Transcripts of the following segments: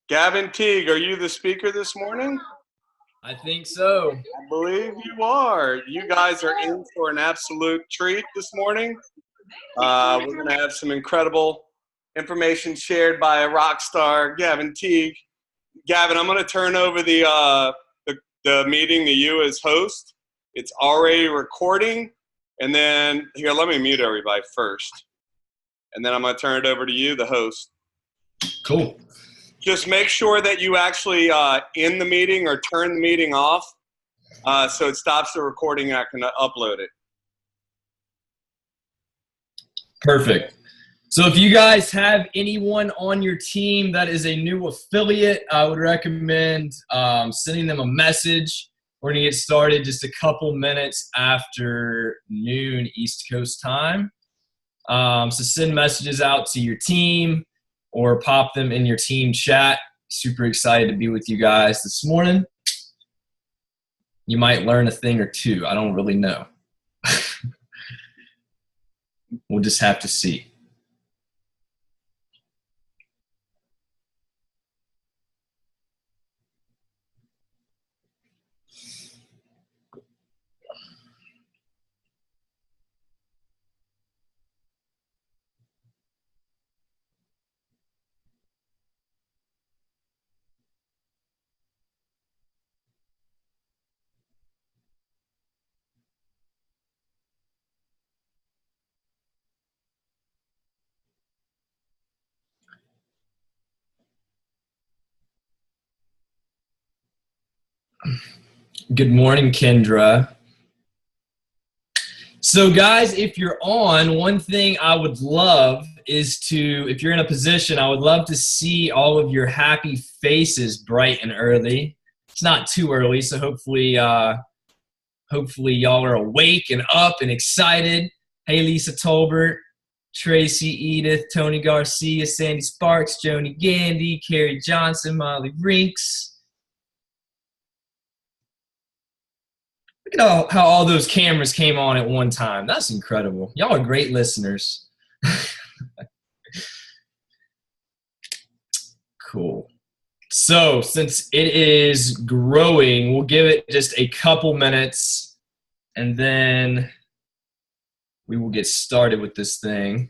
Gavin Teague, are you the speaker this morning? I think so. I believe you are. You guys are in for an absolute treat this morning. We're going to have some incredible information shared by a rock star, Gavin Teague. Gavin, I'm going to turn over the meeting to you as host. It's already recording. And then, here, let me mute everybody first. And then I'm going to turn it over to you, the host. Cool. Just make sure that you actually end the meeting or turn the meeting off so it stops the recording and I can upload it. Perfect. So if you guys have anyone on your team that is a new affiliate, I would recommend sending them a message. We're going to get started just a couple minutes after noon East Coast time. So send messages out to your team or pop them in your team chat. Super excited to be with you guys this morning. You might learn a thing or two. I don't really know. We'll just have to see. Good morning, Kendra. So guys, if you're on, one thing I would love is to, if you're in a position, I would love to see all of your happy faces bright and early. It's not too early, so hopefully y'all are awake and up and excited. Hey, Lisa Tolbert, Tracy Edith, Tony Garcia, Sandy Sparks, Joni Gandy, Carrie Johnson, Molly Rinks. Look at how all those cameras came on at one time. That's incredible. Y'all are great listeners. Cool. So since it is growing, we'll give it just a couple minutes and then we will get started with this thing.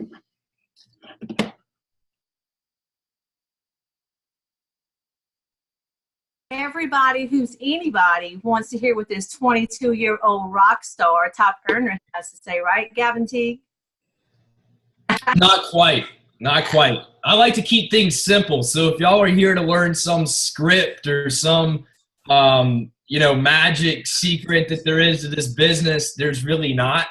Everybody who's anybody wants to hear what this 22-year-old rock star, top earner has to say, right, Gavin Teague? Not quite. Not quite. I like to keep things simple. So if y'all are here to learn some script or some, magic secret that there is to this business, there's really not.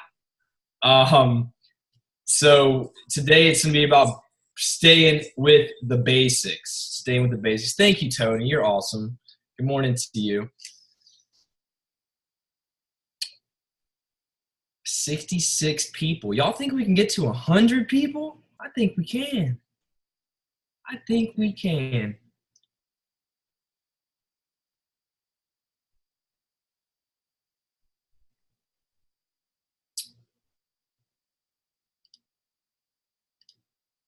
So today it's going to be about staying with the basics. Staying with the basics. Thank you, Tony. You're awesome. Good morning to you. 66 people. Y'all think we can get to 100 people? I think we can. I think we can.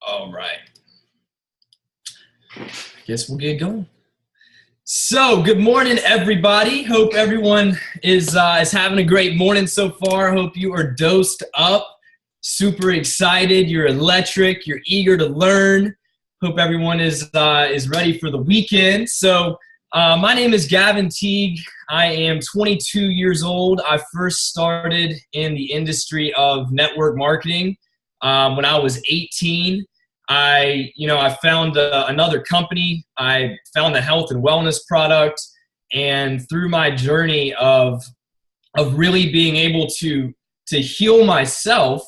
All right. I guess we'll get going. So, good morning, everybody. Hope everyone is having a great morning so far. Hope you are dosed up, super excited. You're electric. You're eager to learn. Hope everyone is ready for the weekend. So, my name is Gavin Teague. I am 22 years old. I first started in the industry of network marketing when I was 18. I found another company. I found a health and wellness product, and through my journey of really being able to heal myself,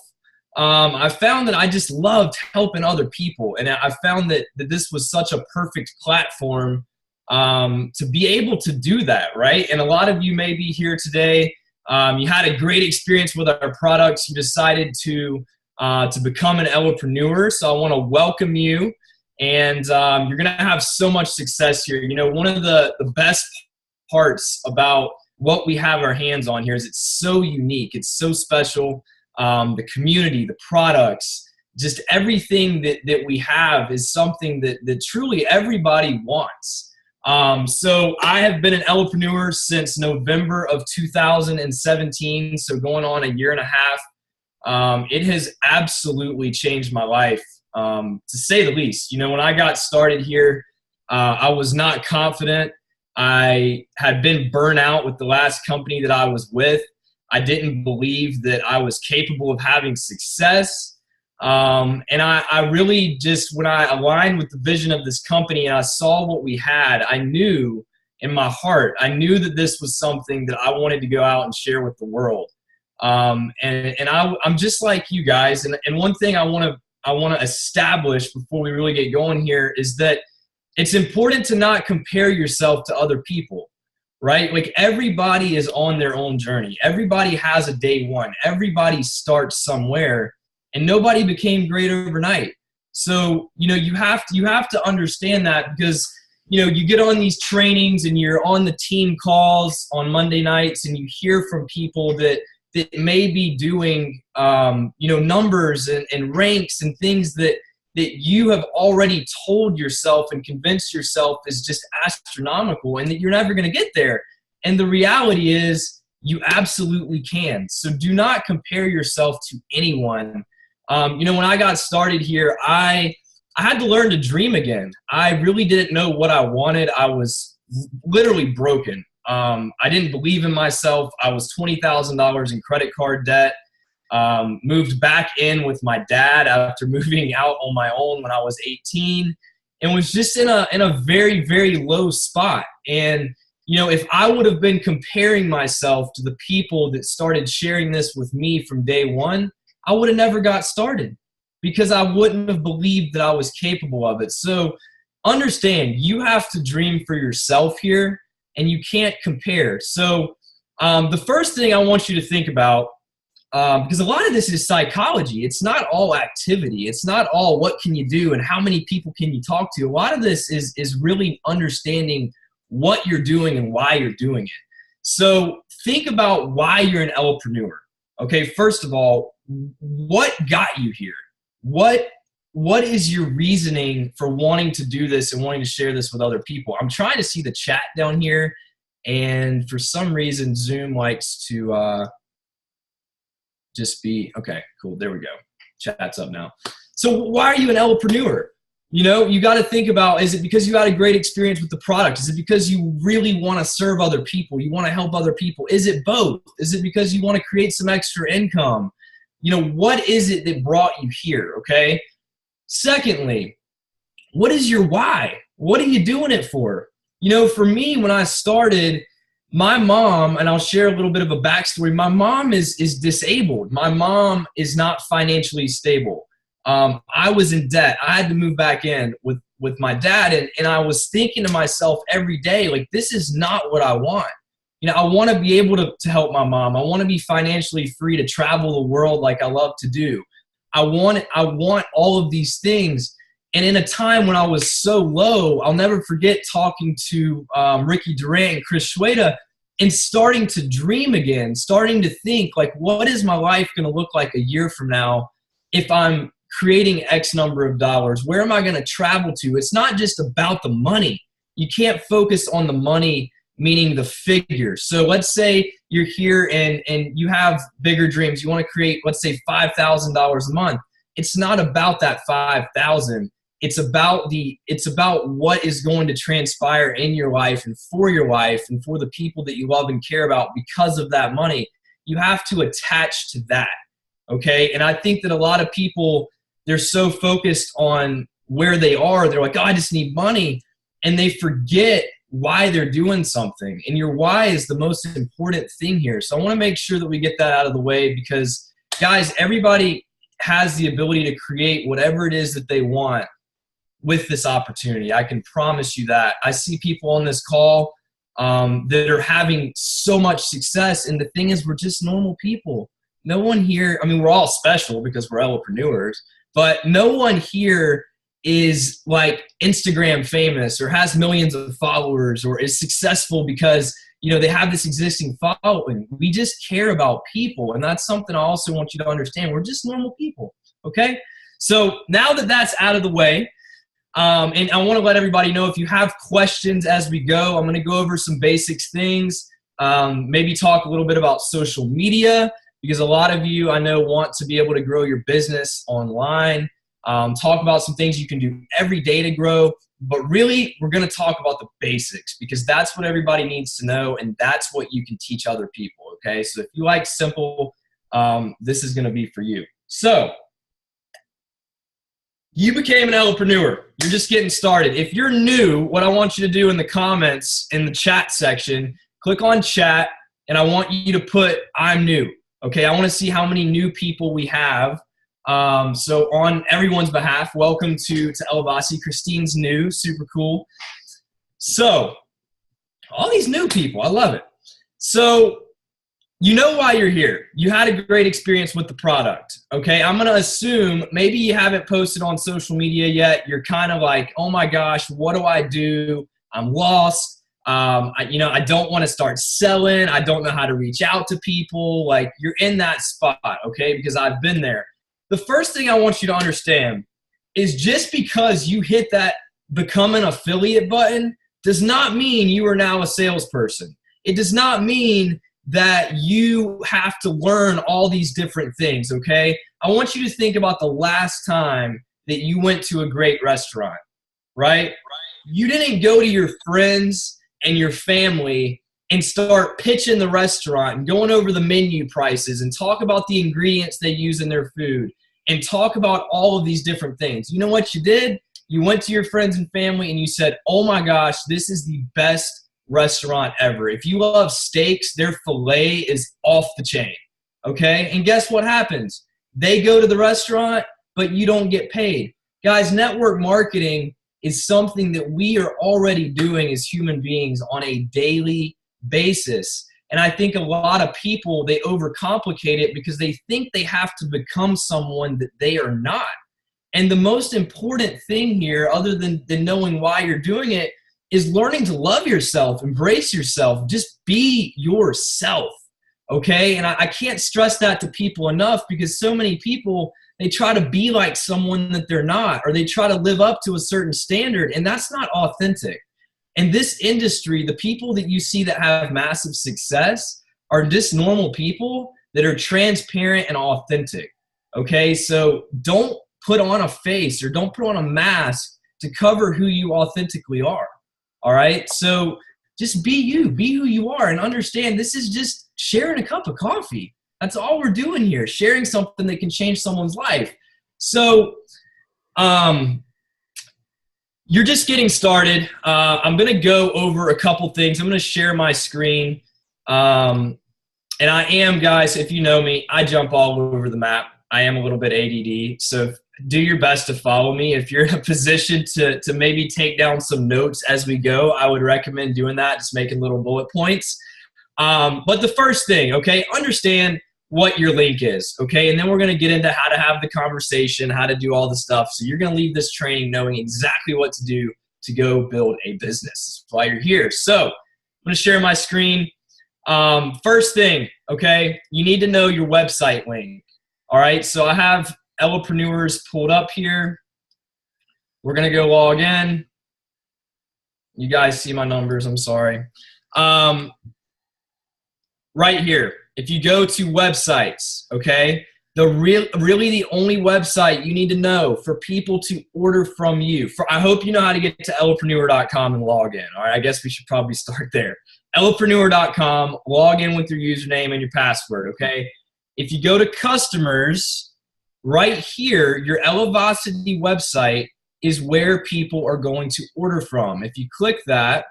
I found that I just loved helping other people, and I found that this was such a perfect platform to be able to do that, right? And a lot of you may be here today. You had a great experience with our products. You decided to become an entrepreneur. So I want to welcome you, and you're going to have so much success here. You know, one of the best parts about what we have our hands on here is it's so unique. It's so special. The community, the products, just everything that we have is something that truly everybody wants. So I have been an elopreneur since November of 2017, so going on a year and a half. It has absolutely changed my life, to say the least. When I got started here, I was not confident. I had been burnt out with the last company that I was with. I didn't believe that I was capable of having success. And I really just, when I aligned with the vision of this company and I saw what we had, I knew in my heart, I knew that this was something that I wanted to go out and share with the world. I'm just like you guys. And one thing I want to establish before we really get going here is that it's important to not compare yourself to other people, right? Like everybody is on their own journey. Everybody has a day one. Everybody starts somewhere, and nobody became great overnight. So, you have to understand that, because, you get on these trainings and you're on the team calls on Monday nights and you hear from people that may be doing, numbers and ranks and things that you have already told yourself and convinced yourself is just astronomical and that you're never going to get there. And the reality is you absolutely can. So do not compare yourself to anyone. When I got started here, I had to learn to dream again. I really didn't know what I wanted. I was literally broken. I didn't believe in myself. I was $20,000 in credit card debt. Moved back in with my dad after moving out on my own when I was 18, and was just in a very, very low spot. And, if I would have been comparing myself to the people that started sharing this with me from day one, I would have never got started, because I wouldn't have believed that I was capable of it. So understand, you have to dream for yourself here, and you can't compare. So the first thing I want you to think about, because a lot of this is psychology. It's not all activity. It's not all what can you do and how many people can you talk to. A lot of this is really understanding what you're doing and why you're doing it. So think about why you're an elopreneur. Okay, first of all, what got you here? What is your reasoning for wanting to do this and wanting to share this with other people? I'm trying to see the chat down here, and for some reason Zoom likes to just be, okay, cool, there we go. Chat's up now. So why are you an elopreneur? You got to think about, is it because you had a great experience with the product? Is it because you really want to serve other people? You want to help other people? Is it both? Is it because you want to create some extra income? What is it that brought you here, okay? Secondly, what is your why? What are you doing it for? For me, when I started, my mom, and I'll share a little bit of a backstory, my mom is disabled. My mom is not financially stable. I was in debt. I had to move back in with my dad, and I was thinking to myself every day, like, this is not what I want. I want to be able to help my mom. I want to be financially free to travel the world like I love to do. I want all of these things. And in a time when I was so low, I'll never forget talking to Ricky Durant and Chris Schweda and starting to dream again, starting to think, like, what is my life going to look like a year from now if I'm creating X number of dollars? Where am I going to travel to? It's not just about the money. You can't focus on the money, meaning the figure. So let's say you're here and you have bigger dreams. You want to create, let's say, $5,000 a month. It's not about that 5,000. It's about what is going to transpire in your life and for the people that you love and care about because of that money. You have to attach to that, okay? And I think that a lot of people, they're so focused on where they are. They're like, oh, I just need money. And they forget why they're doing something. And your why is the most important thing here. So I want to make sure that we get that out of the way, because, guys, everybody has the ability to create whatever it is that they want with this opportunity. I can promise you that. I see people on this call that are having so much success, and the thing is, we're just normal people. No one here, I mean, we're all special because we're elopreneurs, but no one here is like Instagram famous or has millions of followers or is successful because, they have this existing following. We just care about people, and that's something I also want you to understand. We're just normal people, okay? So now that that's out of the way, and I want to let everybody know if you have questions as we go, I'm going to go over some basics things, maybe talk a little bit about social media, because a lot of you I know want to be able to grow your business online, talk about some things you can do every day to grow, but really we're going to talk about the basics because that's what everybody needs to know and that's what you can teach other people, okay? So if you like simple, this is going to be for you. So you became an elopreneur. You're just getting started. If you're new, what I want you to do in the comments, in the chat section, click on chat, and I want you to put, I'm new. Okay, I want to see how many new people we have. So on everyone's behalf, welcome to Elevasi. Christine's new, super cool. So all these new people, I love it. So you know why you're here. You had a great experience with the product, okay? I'm gonna assume maybe you haven't posted on social media yet. You're kind of like, oh my gosh, what do I do? I'm lost. I don't want to start selling. I don't know how to reach out to people. Like you're in that spot, okay? Because I've been there. The first thing I want you to understand is just because you hit that become an affiliate button does not mean you are now a salesperson. It does not mean that you have to learn all these different things, okay? I want you to think about the last time that you went to a great restaurant, right? You didn't go to your friends and your family and start pitching the restaurant and going over the menu prices and talk about the ingredients they use in their food and talk about all of these different things. You know what you did? You went to your friends and family and you said, oh my gosh, this is the best restaurant ever. If you love steaks, their filet is off the chain, okay? And guess what happens? They go to the restaurant, but you don't get paid. Guys, network marketing is something that we are already doing as human beings on a daily basis. And I think a lot of people, they overcomplicate it because they think they have to become someone that they are not. And the most important thing here, other than knowing why you're doing it, is learning to love yourself, embrace yourself, just be yourself, okay? And I can't stress that to people enough because so many people, they try to be like someone that they're not, or they try to live up to a certain standard, and that's not authentic. In this industry, the people that you see that have massive success are just normal people that are transparent and authentic, okay? So don't put on a face or don't put on a mask to cover who you authentically are. All right, so just be you, be who you are, and understand this is just sharing a cup of coffee. That's all we're doing here, sharing something that can change someone's life. So you're just getting started. I'm going to go over a couple things. I'm going to share my screen. And I am, guys, if you know me, I jump all over the map. I am a little bit ADD, so do your best to follow me. If you're in a position to maybe take down some notes as we go, I would recommend doing that, just making little bullet points. But the first thing, okay, understand what your link is, okay? And then we're going to get into how to have the conversation, how to do all the stuff. So you're going to leave this training knowing exactly what to do to go build a business. That's why you're here. So I'm going to share my screen. First thing, okay, you need to know your website link. All right, so I have Elopreneurs pulled up here. We're going to go log in. You guys see my numbers, I'm sorry. Right here, if you go to websites, okay, really the only website you need to know for people to order from you. I hope you know how to get to elopreneur.com and log in. All right, I guess we should probably start there. elopreneur.com, log in with your username and your password, okay? If you go to customers, right here, your Elevacity website is where people are going to order from. If you click that,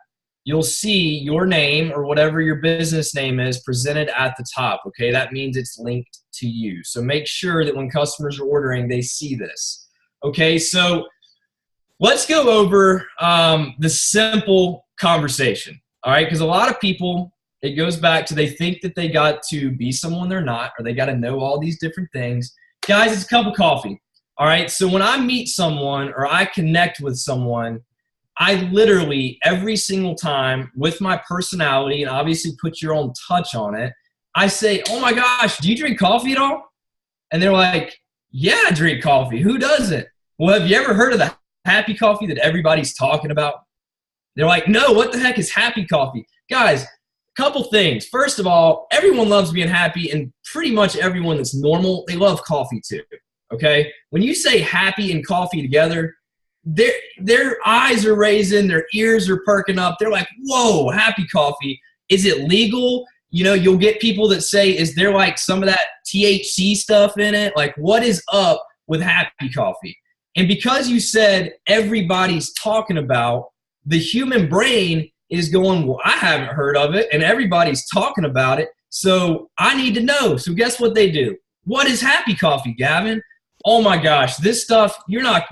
you'll see your name or whatever your business name is presented at the top, okay? That means it's linked to you. So make sure that when customers are ordering, they see this, okay? So let's go over the simple conversation, all right? Because a lot of people, it goes back to they think that they got to be someone they're not, or they got to know all these different things. Guys, it's a cup of coffee, all right? So when I meet someone or I connect with someone, I literally, every single time with my personality, and obviously put your own touch on it, I say, oh my gosh, do you drink coffee at all? And they're like, Yeah, I drink coffee. Who doesn't? Well, have you ever heard of the happy coffee that everybody's talking about? They're like, no, what the heck is happy coffee? Guys, couple things. First of all, everyone loves being happy, and pretty much everyone that's normal, they love coffee too, okay? When you say happy and coffee together, their eyes are raising, their ears are perking up. They're like, whoa, happy coffee. Is it legal? You know, you'll get people that say, is there like some of that THC stuff in it? Like, what is up with happy coffee? And because you said everybody's talking about, the human brain is going, well, I haven't heard of it, and everybody's talking about it, so I need to know. So guess what they do? What is happy coffee, Gavin? Oh my gosh, this stuff, you're like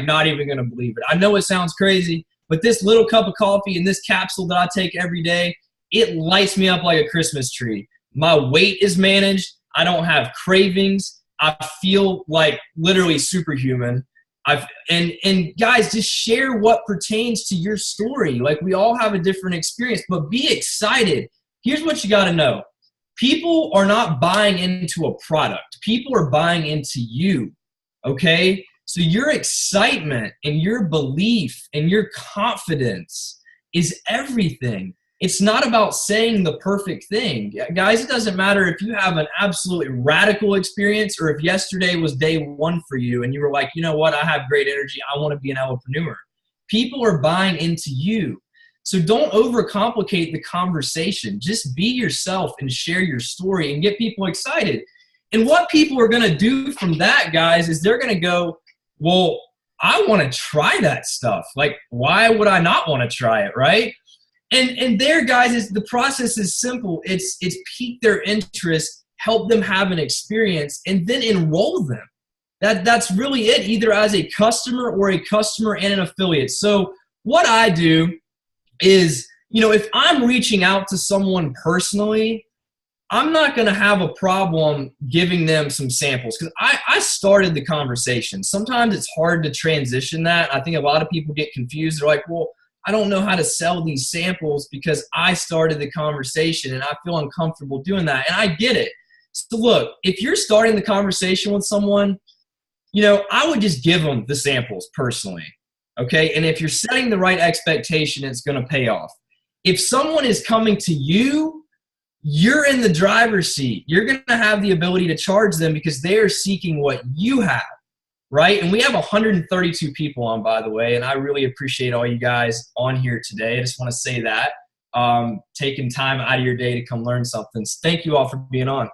not even going to believe it. I know it sounds crazy, but this little cup of coffee and this capsule that I take every day, it lights me up like a Christmas tree. My weight is managed. I don't have cravings. I feel like literally superhuman. And guys, just share what pertains to your story. Like, we all have a different experience, but be excited. Here's what you got to know. People are not buying into a product. People are buying into you, okay? So your excitement and your belief and your confidence is everything. It's not about saying the perfect thing. Guys, it doesn't matter if you have an absolutely radical experience or if yesterday was day one for you and you were like, you know what, I have great energy, I want to be an entrepreneur. People are buying into you. So don't overcomplicate the conversation. Just be yourself and share your story and get people excited. And what people are going to do from that, guys, is they're going to go, well, I want to try that stuff. Like, why would I not want to try it, right? And there, guys, the process is simple. It's pique their interest, help them have an experience, and then enroll them. That's really it, either as a customer or a customer and an affiliate. So what I do is, you know, if I'm reaching out to someone personally, I'm not going to have a problem giving them some samples because I started the conversation. Sometimes it's hard to transition that. I think a lot of people get confused. They're like, well, I don't know how to sell these samples because I started the conversation and I feel uncomfortable doing that. And I get it. So look, if you're starting the conversation with someone, you know, I would just give them the samples personally. Okay. And if you're setting the right expectation, it's going to pay off. If someone is coming to you, you're in the driver's seat. You're going to have the ability to charge them because they are seeking what you have. Right? And we have 132 people on, by the way, and I really appreciate all you guys on here today. I just want to say that. Taking time out of your day to come learn something. So thank you all for being on.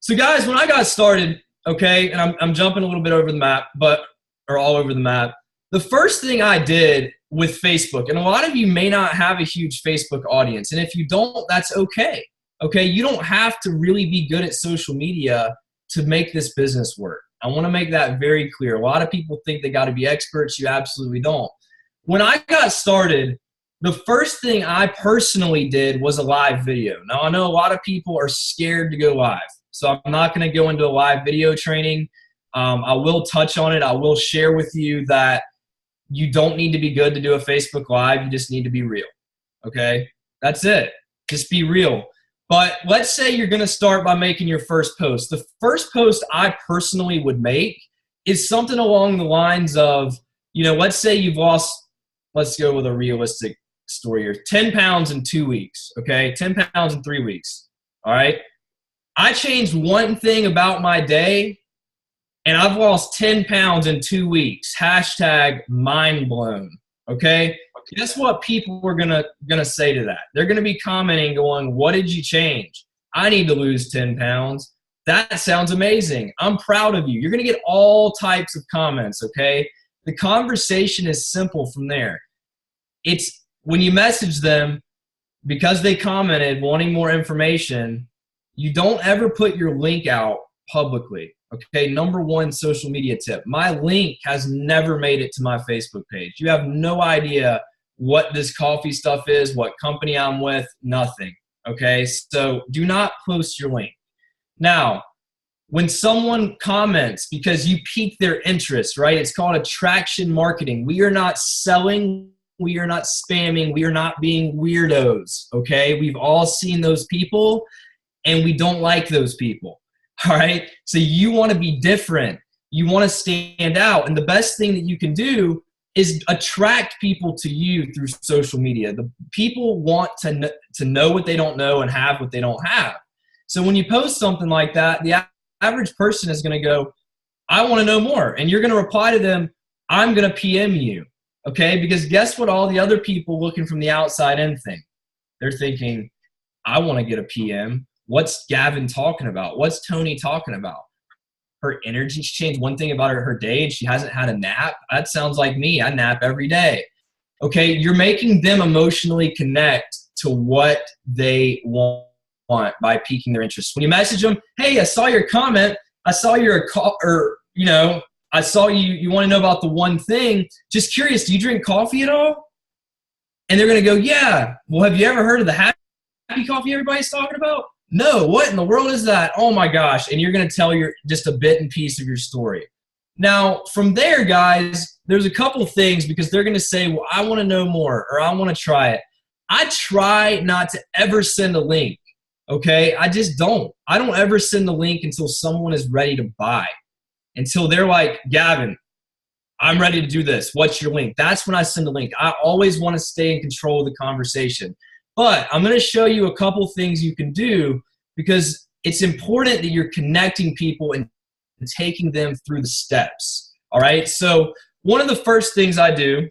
So guys, when I got started, okay, and I'm jumping a little bit over the map, or all over the map, the first thing I did with Facebook, and a lot of you may not have a huge Facebook audience, and if you don't, that's okay. Okay, you don't have to really be good at social media to make this business work. I want to make that very clear. A lot of people think they got to be experts. You absolutely don't. When I got started, the first thing I personally did was a live video. Now, I know a lot of people are scared to go live, so I'm not going to go into a live video training. I will touch on it. I will share with you that you don't need to be good to do a Facebook Live. You just need to be real, okay? That's it. Just be real. But let's say you're going to start by making your first post. The first post I personally would make is something along the lines of, you know, let's say you've lost, let's go with a realistic story here, 10 pounds in 2 weeks, okay? 10 pounds in 3 weeks, all right? I changed one thing about my day, and I've lost 10 pounds in 2 weeks. Hashtag mind blown, okay? Guess what people are gonna say to that? They're gonna be commenting going, what did you change? I need to lose 10 pounds. That sounds amazing. I'm proud of you. You're gonna get all types of comments, okay? The conversation is simple from there. It's when you message them, because they commented wanting more information, you don't ever put your link out publicly. Okay, number one social media tip. My link has never made it to my Facebook page. You have no idea what this coffee stuff is, what company I'm with, nothing. Okay, so do not post your link. Now, when someone comments because you pique their interest, right? It's called attraction marketing. We are not selling, we are not spamming, we are not being weirdos, okay? We've all seen those people and we don't like those people. All right. So you want to be different. You want to stand out. And the best thing that you can do is attract people to you through social media. The people want to know what they don't know and have what they don't have. So when you post something like that, the average person is going to go, I want to know more. And you're going to reply to them, I'm going to PM you. Okay? Because guess what all the other people looking from the outside in think? They're thinking, I want to get a PM. What's Gavin talking about? What's Tony talking about? Her energy's changed. One thing about her day, and she hasn't had a nap. That sounds like me. I nap every day. Okay? You're making them emotionally connect to what they want by piquing their interest. When you message them, hey, I saw your comment. I saw I saw you want to know about the one thing. Just curious, do you drink coffee at all? And they're going to go, yeah. Well, have you ever heard of the happy coffee everybody's talking about? No. What in the world is that? Oh my gosh. And you're going to tell just a bit and piece of your story. Now, from there, guys, there's a couple things because they're going to say, well, I want to know more or I want to try it. I try not to ever send a link. Okay, I just don't. I don't ever send the link until someone is ready to buy. Until they're like, Gavin, I'm ready to do this. What's your link? That's when I send a link. I always want to stay in control of the conversation. But I'm going to show you a couple things you can do because it's important that you're connecting people and taking them through the steps. All right, so one of the first things I do,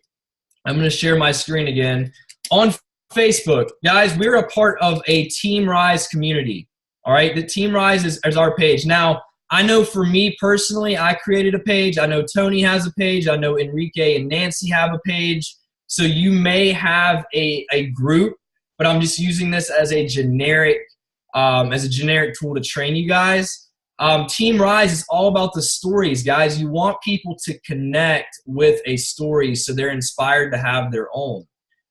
I'm going to share my screen again, on Facebook. Guys, we're a part of a Team Rise community. All right, the Team Rise is our page. Now, I know for me personally, I created a page. I know Tony has a page. I know Enrique and Nancy have a page. So you may have a group, but I'm just using this as a generic tool to train you guys. Team Rise is all about the stories, guys. You want people to connect with a story so they're inspired to have their own.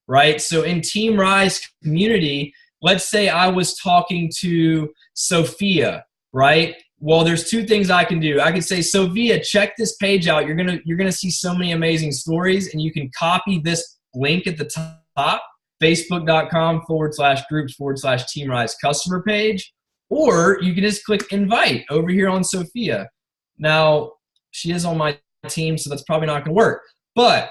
Right? So in Team Rise community, let's say I was talking to Sophia, right? Well, there's two things I can do. I can say, Sophia, check this page out. You're gonna see so many amazing stories, and you can copy this link at the top, facebook.com/groups/Team Rise customer page, or you can just click invite over here on Sophia. Now, she is on my team, so that's probably not gonna work. But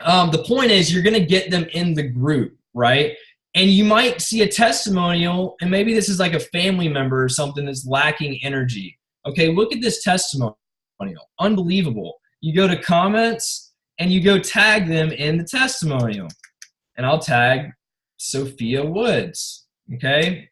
the point is you're going to get them in the group, right? And you might see a testimonial, and maybe this is like a family member or something that's lacking energy. Okay, look at this testimonial. Unbelievable. You go to comments, and you go tag them in the testimonial. And I'll tag Sophia Woods, okay?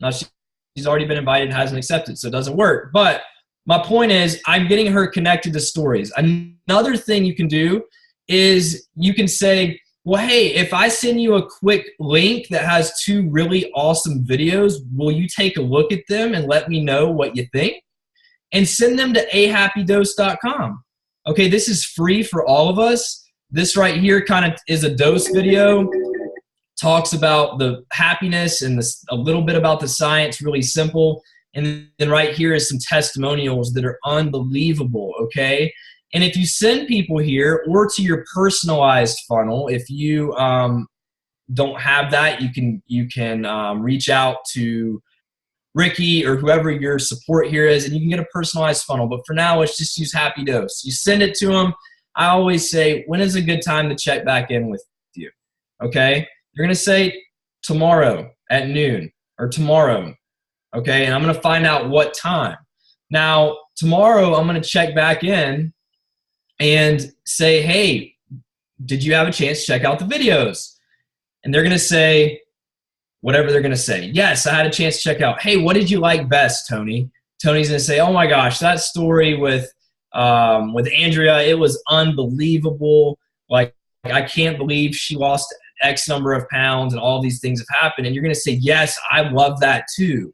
Now, she's already been invited and hasn't accepted, so it doesn't work. But my point is I'm getting her connected to stories. Another thing you can do is you can say, well, hey, if I send you a quick link that has 2 really awesome videos, will you take a look at them and let me know what you think? And send them to ahappydose.com. Okay, this is free for all of us. This right here kind of is a dose video. Talks about the happiness and a little bit about the science, really simple. And then right here is some testimonials that are unbelievable, okay? And if you send people here or to your personalized funnel, if you don't have that, you can reach out to Ricky or whoever your support here is, and you can get a personalized funnel. But for now, let's just use Happy Dose. You send it to them. I always say, when is a good time to check back in with you? Okay? You're going to say tomorrow at noon or tomorrow. Okay? And I'm going to find out what time. Now, tomorrow, I'm going to check back in and say, hey, did you have a chance to check out the videos? And they're going to say whatever they're going to say. Yes, I had a chance to check out. Hey, what did you like best, Tony? Tony's going to say, oh my gosh, that story with Andrea, it was unbelievable. Like, I can't believe she lost X number of pounds and all these things have happened. And you're going to say, yes, I love that too.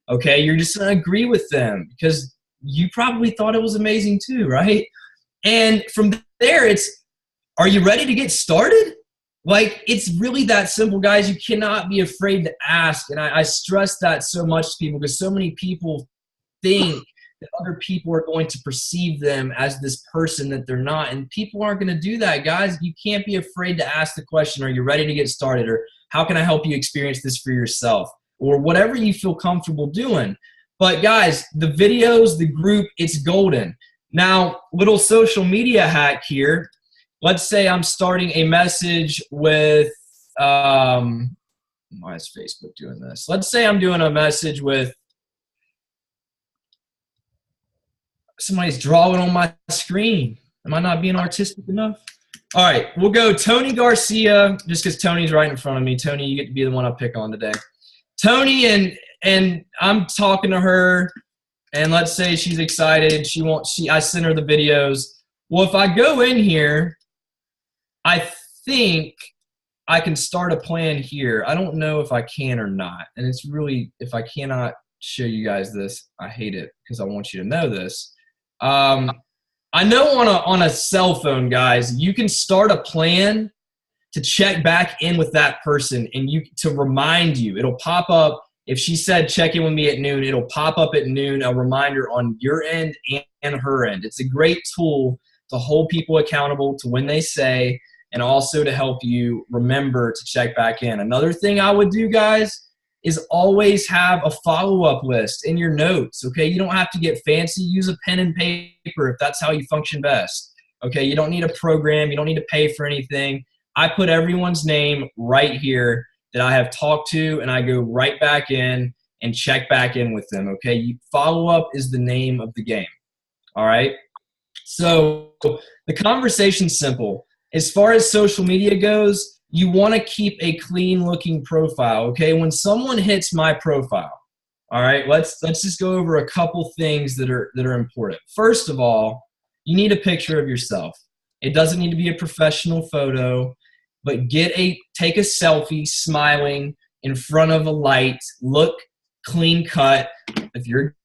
Okay, you're just going to agree with them because you probably thought it was amazing too, right? And from there, it's, are you ready to get started? Like, it's really that simple, guys. You cannot be afraid to ask. And I stress that so much to people because so many people think that other people are going to perceive them as this person that they're not. And people aren't going to do that, guys. You can't be afraid to ask the question, are you ready to get started? Or how can I help you experience this for yourself? Or whatever you feel comfortable doing. But guys, the videos, the group, it's golden. Now, little social media hack here. Let's say I'm starting a message with, why is Facebook doing this? Let's say I'm doing a message with, somebody's drawing on my screen. Am I not being artistic enough? All right, we'll go Tony Garcia, just because Tony's right in front of me. Tony, you get to be the one I pick on today. Tony, and I'm talking to her, and let's say she's excited. I send her the videos. Well, if I go in here, I think I can start a plan here. I don't know if I can or not. And it's really, if I cannot show you guys this, I hate it because I want you to know this. I know on a cell phone, guys, you can start a plan to check back in with that person and to remind you. It'll pop up. If she said check in with me at noon, it'll pop up at noon, a reminder on your end and her end. It's a great tool to hold people accountable to when they say, and also to help you remember to check back in. Another thing I would do, guys, is always have a follow-up list in your notes, okay? You don't have to get fancy. Use a pen and paper if that's how you function best, okay? You don't need a program. You don't need to pay for anything. I put everyone's name right here that I have talked to, and I go right back in and check back in with them, okay? Follow-up is the name of the game, all right? So the conversation's simple. As far as social media goes, you want to keep a clean looking profile, okay? When someone hits my profile, all right, let's just go over a couple things that are important. First of all, you need a picture of yourself. It doesn't need to be a professional photo, but take a selfie smiling in front of a light, look clean cut. If you're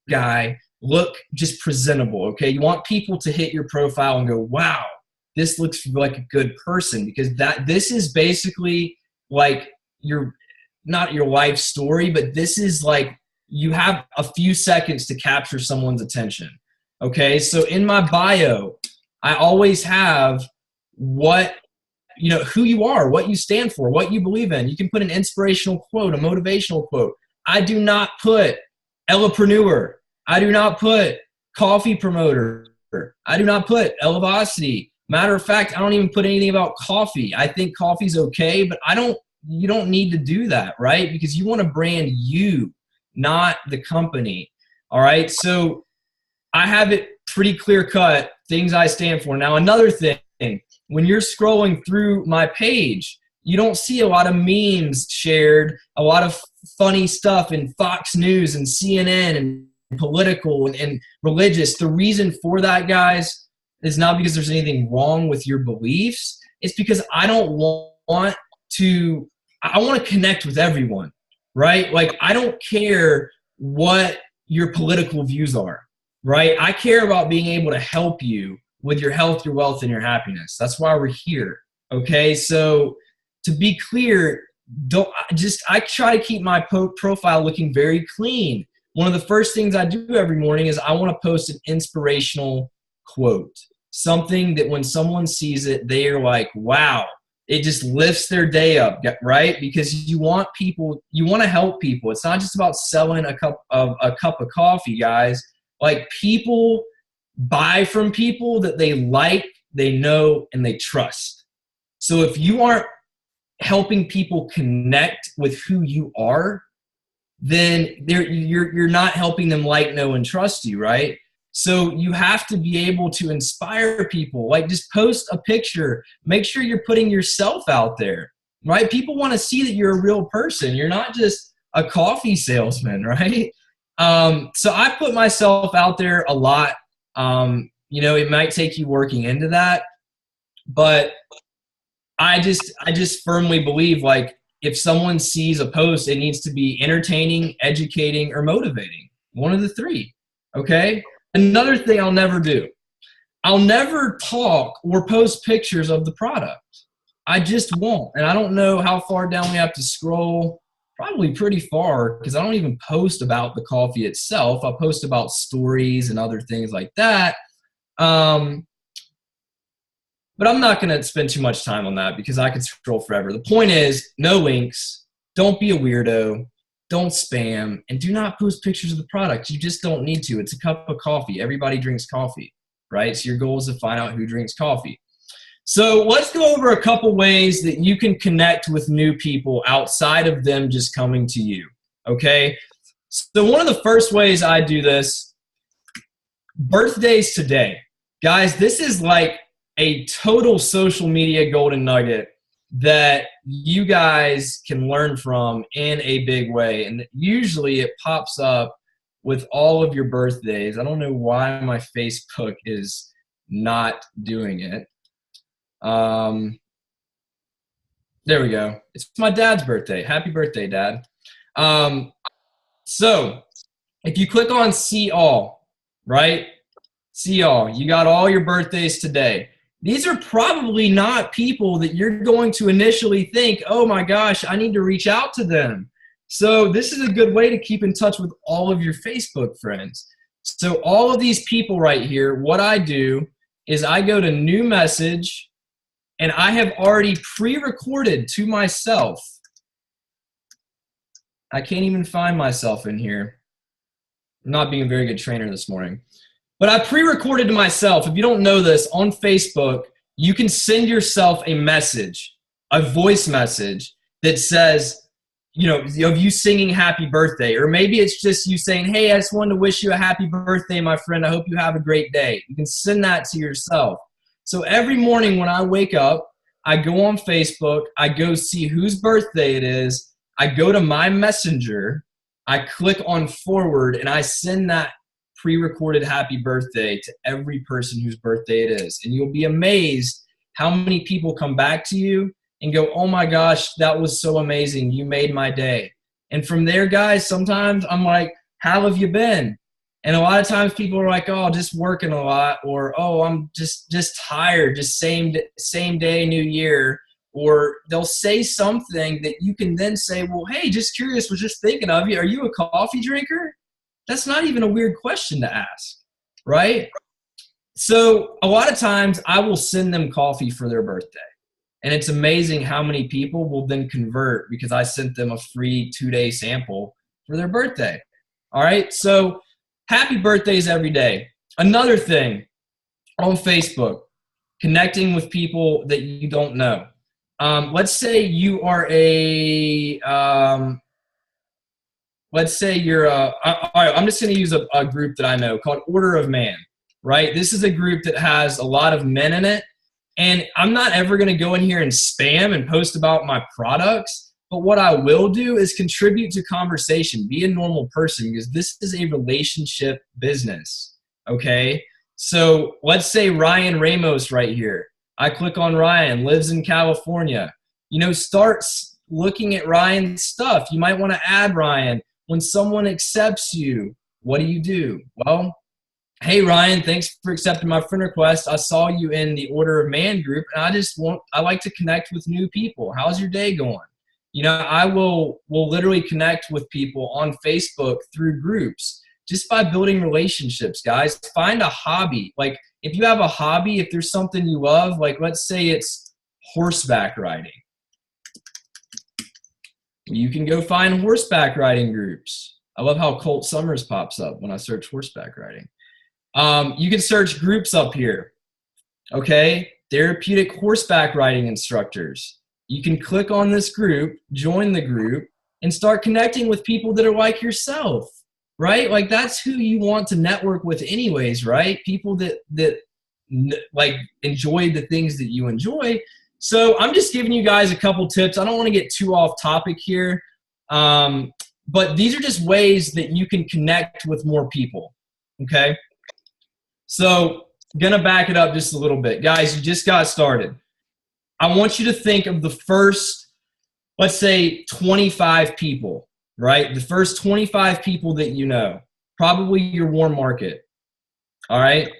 a guy, look just presentable, okay? You want people to hit your profile and go, wow, this looks like a good person, because this is basically like not your life story, but this is like you have a few seconds to capture someone's attention. Okay, so in my bio, I always have who you are, what you stand for, what you believe in. You can put an inspirational quote, a motivational quote. I do not put Elapreneur. I do not put coffee promoter. I do not put Elevosity. Matter of fact, I don't even put anything about coffee. I think coffee's okay, but you don't need to do that, right? Because you want to brand you, not the company. All right. So I have it pretty clear cut, things I stand for. Now, another thing, when you're scrolling through my page, you don't see a lot of memes shared, a lot of funny stuff in Fox News and CNN and political and religious. The reason for that, guys, is not because there's anything wrong with your beliefs. It's because I want to connect with everyone, right? Like, I don't care what your political views are, right? I care about being able to help you with your health, your wealth, and your happiness. That's why we're here, okay? So to be clear, I try to keep my profile looking very clean. One of the first things I do every morning is I want to post an inspirational quote. Something that when someone sees it, they are like, wow, it just lifts their day up, right? Because you want to help people. It's not just about selling a cup of coffee, guys. Like, people buy from people that they like, they know, and they trust. So if you aren't helping people connect with who you are, then you're not helping them like, know, and trust you, right? So you have to be able to inspire people. Like, just post a picture. Make sure you're putting yourself out there, right? People want to see that you're a real person. You're not just a coffee salesman, right? So I put myself out there a lot. It might take you working into that, but I just firmly believe, like, if someone sees a post, it needs to be entertaining, educating, or motivating. One of the three, okay? Another thing I'll never do, I'll never talk or post pictures of the product. I just won't. And I don't know how far down we have to scroll. Probably pretty far, because I don't even post about the coffee itself. I post about stories and other things like that. But I'm not going to spend too much time on that because I could scroll forever. The point is, no links. Don't be a weirdo. don't spam, and do not post pictures of the product. You just don't need to. It's a cup of coffee. Everybody drinks coffee, right? So your goal is to find out who drinks coffee. So let's go over a couple ways that you can connect with new people outside of them just coming to you, okay? So one of the first ways I do this, birthdays today. Guys, this is like a total social media golden nugget that you guys can learn from in a big way. And usually it pops up with all of your birthdays. I don't know why my Facebook is not doing it. There we go. It's my dad's birthday. Happy birthday, Dad. So if you click on see all, right? See all, you got all your birthdays today. These are probably not people that you're going to initially think, oh my gosh, I need to reach out to them. So this is a good way to keep in touch with all of your Facebook friends. So all of these people right here, what I do is I go to new message, and I have already pre-recorded to myself. I can't even find myself in here. I'm not being a very good trainer this morning. But I pre-recorded to myself. If you don't know this, on Facebook, you can send yourself a message, a voice message that says, you know, of you singing happy birthday. Or maybe it's just you saying, hey, I just wanted to wish you a happy birthday, my friend. I hope you have a great day. You can send that to yourself. So every morning when I wake up, I go on Facebook, I go see whose birthday it is, I go to my messenger, I click on forward, and I send that pre-recorded happy birthday to every person whose birthday it is. And you'll be amazed how many people come back to you and go, oh my gosh, that was so amazing. You made my day. And from there, guys, sometimes I'm like, how have you been? And a lot of times people are like, oh, just working a lot, or, oh, I'm just tired, just same day, new year. Or they'll say something that you can then say, well, hey, just curious, was just thinking of you. Are you a coffee drinker? That's not even a weird question to ask, right? So a lot of times I will send them coffee for their birthday. And it's amazing how many people will then convert because I sent them a free 2-day sample for their birthday. All right, so happy birthdays every day. Another thing on Facebook, connecting with people that you don't know. Let's say you are let's say you're all right, I'm just going to use a group that I know called Order of Man, right? This is a group that has a lot of men in it. And I'm not ever going to go in here and spam and post about my products. But what I will do is contribute to conversation, be a normal person, because this is a relationship business, okay? So let's say Ryan Ramos right here. I click on Ryan, lives in California. You know, start looking at Ryan's stuff. You might want to add Ryan. When someone accepts you, what do? Well, hey, Ryan, thanks for accepting my friend request. I saw you in the Order of Man group, and I like to connect with new people. How's your day going? You know, I will literally connect with people on Facebook through groups just by building relationships, guys. Find a hobby. Like, if you have a hobby, if there's something you love, like let's say it's horseback riding. You can go find horseback riding groups. I love how Colt Summers pops up when I search horseback riding. You can search groups up here, okay? Therapeutic horseback riding instructors. You can click on this group, join the group, and start connecting with people that are like yourself, right? Like that's who you want to network with anyways, right? People that like enjoy the things that you enjoy. So I'm just giving you guys a couple tips. I don't want to get too off topic here, but these are just ways that you can connect with more people, okay? So gonna back it up just a little bit. Guys, you just got started. I want you to think of the first, let's say 25 people, right? The first 25 people that you know, probably your warm market, all right?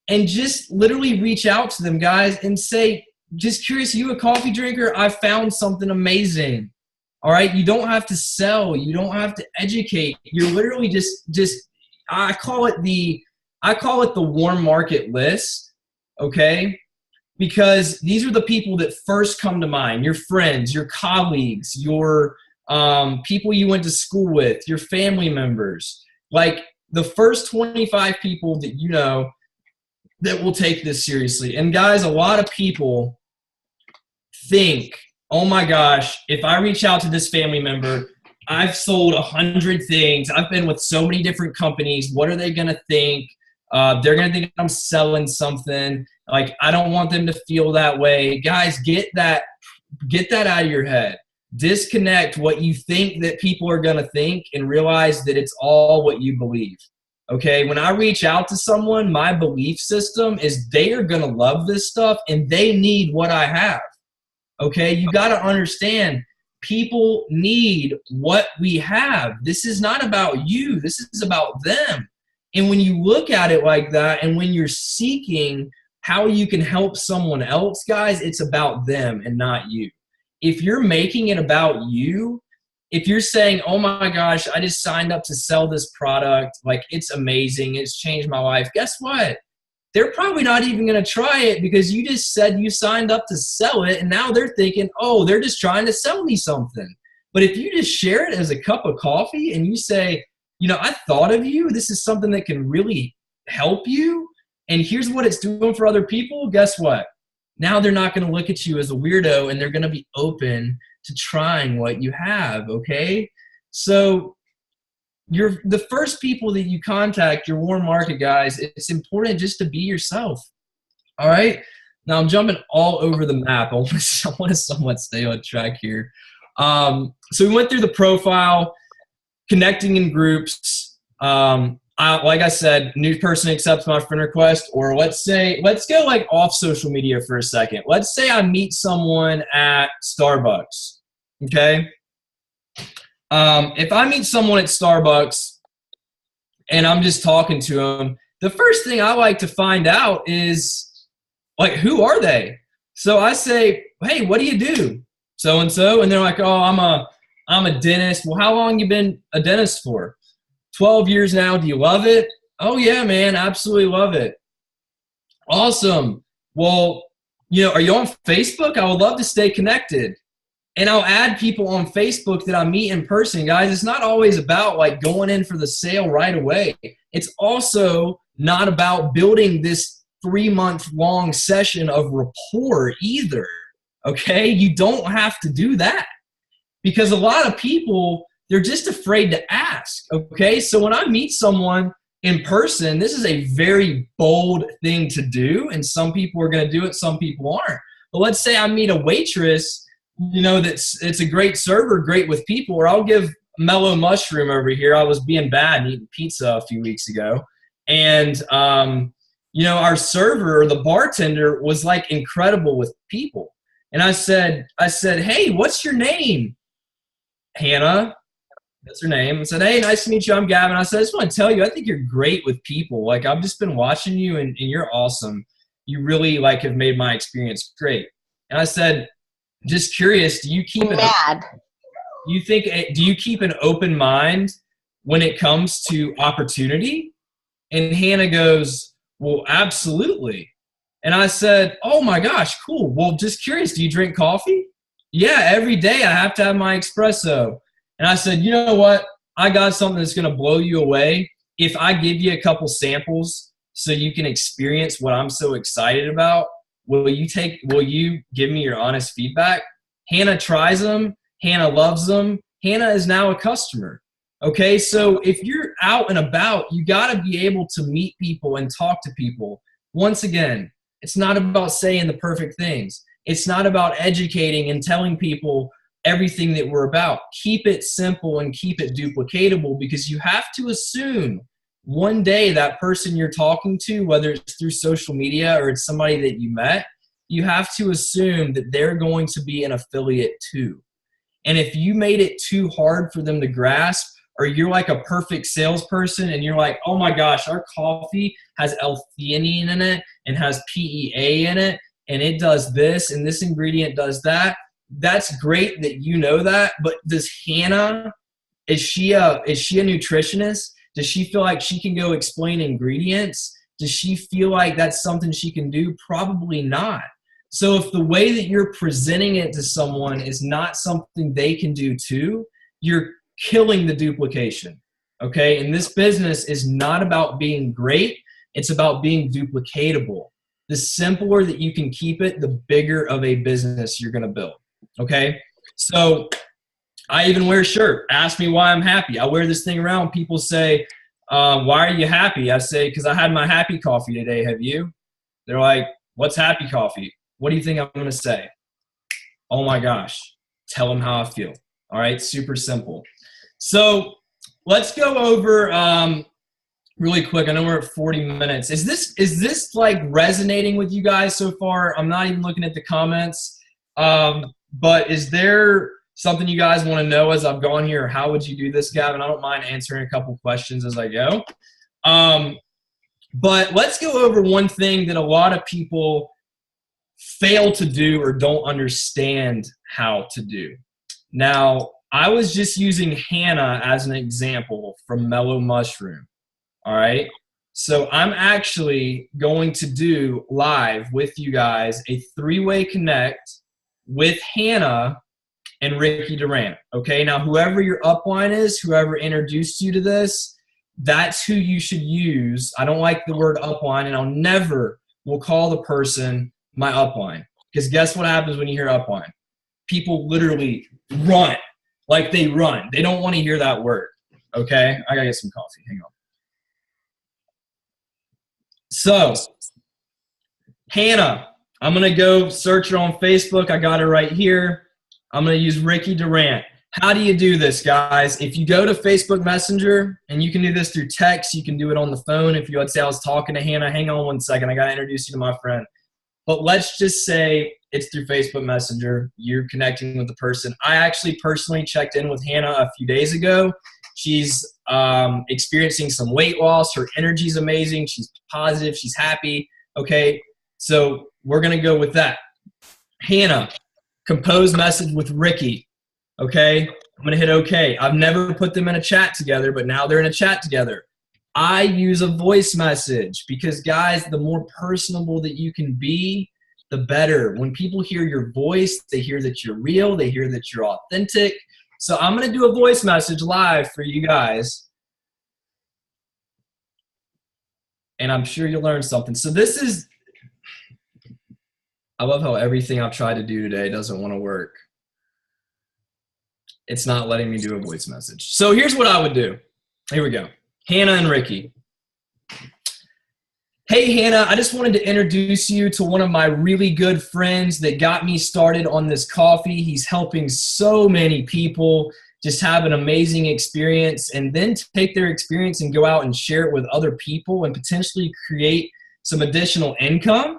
And just literally reach out to them, guys, and say, just curious, are you a coffee drinker? I found something amazing, all right? You don't have to sell. You don't have to educate. You're literally just I call it the warm market list, okay? Because these are the people that first come to mind, your friends, your colleagues, your people you went to school with, your family members, like the first 25 people that you know that will take this seriously. And guys, a lot of people think, oh my gosh, if I reach out to this family member, I've sold 100 things. I've been with so many different companies. What are they going to think? They're going to think I'm selling something. Like, I don't want them to feel that way. Guys, get that out of your head. Disconnect what you think that people are going to think and realize that it's all what you believe. Okay, when I reach out to someone, my belief system is they are going to love this stuff and they need what I have. Okay, you got to understand, people need what we have. This is not about you. This is about them. And when you look at it like that, and when you're seeking how you can help someone else, guys, it's about them and not you. If you're making it about you, if you're saying, oh my gosh, I just signed up to sell this product, like it's amazing, it's changed my life, guess what? They're probably not even going to try it because you just said you signed up to sell it, and now they're thinking, oh, they're just trying to sell me something. But if you just share it as a cup of coffee and you say, you know, I thought of you, this is something that can really help you, and here's what it's doing for other people, guess what? Now they're not going to look at you as a weirdo, and they're going to be open to trying what you have, okay? So the first people that you contact, your warm market guys, it's important just to be yourself, all right? Now I'm jumping all over the map. I want to somewhat stay on track here. So we went through the profile, connecting in groups. Like I said, new person accepts my friend request, or let's go like off social media for a second. Let's say I meet someone at Starbucks, okay? If I meet someone at Starbucks and I'm just talking to them, the first thing I like to find out is, like, who are they? So I say, hey, what do you do? So-and-so. And they're like, oh, I'm a dentist. Well, how long you been a dentist for? 12 years now. Do you love it? Oh, yeah, man, absolutely love it. Awesome. Well, you know, are you on Facebook? I would love to stay connected. And I'll add people on Facebook that I meet in person, guys. It's not always about like going in for the sale right away. It's also not about building this 3-month-long session of rapport either, okay? You don't have to do that because a lot of people, they're just afraid to ask, okay? So when I meet someone in person, this is a very bold thing to do, and some people are going to do it, some people aren't. But let's say I meet a waitress, you know, it's a great server, great with people, or I'll give Mellow Mushroom over here. I was being bad and eating pizza a few weeks ago. And, you know, our server, or the bartender, was like incredible with people. And I said, hey, what's your name? Hannah. That's her name. I said, hey, nice to meet you. I'm Gavin. I said, I just want to tell you, I think you're great with people. Like, I've just been watching you and you're awesome. You really like have made my experience great. And I said, just curious, do you keep an open mind when it comes to opportunity? And Hannah goes, well, absolutely. And I said, oh my gosh, cool. Well, just curious, do you drink coffee? Yeah, every day I have to have my espresso. And I said, you know what? I got something that's going to blow you away. If I give you a couple samples so you can experience what I'm so excited about, will you give me your honest feedback? Hannah tries them. Hannah loves them. Hannah is now a customer. Okay, so if you're out and about, you got to be able to meet people and talk to people. Once again, it's not about saying the perfect things. It's not about educating and telling people everything that we're about. Keep it simple and keep it duplicatable, because you have to assume one day that person you're talking to, whether it's through social media or it's somebody that you met, you have to assume that they're going to be an affiliate too. And if you made it too hard for them to grasp, or you're like a perfect salesperson and you're like, oh my gosh, our coffee has L-theanine in it and has PEA in it, and it does this and this ingredient does that, that's great that you know that. But does Hannah, is she a nutritionist? Does she feel like she can go explain ingredients? Does she feel like that's something she can do? Probably not. So if the way that you're presenting it to someone is not something they can do too, you're killing the duplication. Okay, and this business is not about being great, it's about being duplicatable. The simpler that you can keep it, the bigger of a business you're gonna build. Okay, so I even wear a shirt. Ask me why I'm happy. I wear this thing around. People say, why are you happy? I say, because I had my happy coffee today. Have you? They're like, what's happy coffee? What do you think I'm going to say? Oh my gosh. Tell them how I feel. All right. Super simple. So let's go over really quick. I know we're at 40 minutes. Is this like resonating with you guys so far? I'm not even looking at the comments. But is there something you guys want to know as I've gone here? How would you do this, Gavin? I don't mind answering a couple questions as I go. But let's go over one thing that a lot of people fail to do or don't understand how to do. Now, I was just using Hannah as an example from Mellow Mushroom. All right. So I'm actually going to do live with you guys a 3-way connect with Hannah and Ricky Durant. Okay, now whoever your upline is, whoever introduced you to this, that's who you should use. I don't like the word upline, and I'll never will call the person my upline. Because guess what happens when you hear upline? People literally run. Like they run. They don't want to hear that word. Okay, I gotta get some coffee. Hang on. So, Hannah, I'm gonna go search her on Facebook. I got her right here. I'm going to use Ricky Durant. How do you do this, guys? If you go to Facebook Messenger, and you can do this through text, you can do it on the phone. If you would say I was talking to Hannah, hang on one second. I got to introduce you to my friend. But let's just say it's through Facebook Messenger. You're connecting with the person. I actually personally checked in with Hannah a few days ago. She's experiencing some weight loss. Her energy's amazing. She's positive. She's happy. Okay, so we're going to go with that. Hannah, compose message with Ricky. Okay, I'm going to hit OK. I've never put them in a chat together, but now they're in a chat together. I use a voice message because, guys, the more personable that you can be, the better. When people hear your voice, they hear that you're real. They hear that you're authentic. So I'm going to do a voice message live for you guys. And I'm sure you'll learn something. So this is, I love how everything I've tried to do today doesn't want to work. It's not letting me do a voice message. So here's what I would do. Here we go. Hannah and Ricky. Hey, Hannah, I just wanted to introduce you to one of my really good friends that got me started on this coffee. He's helping so many people just have an amazing experience and then take their experience and go out and share it with other people and potentially create some additional income.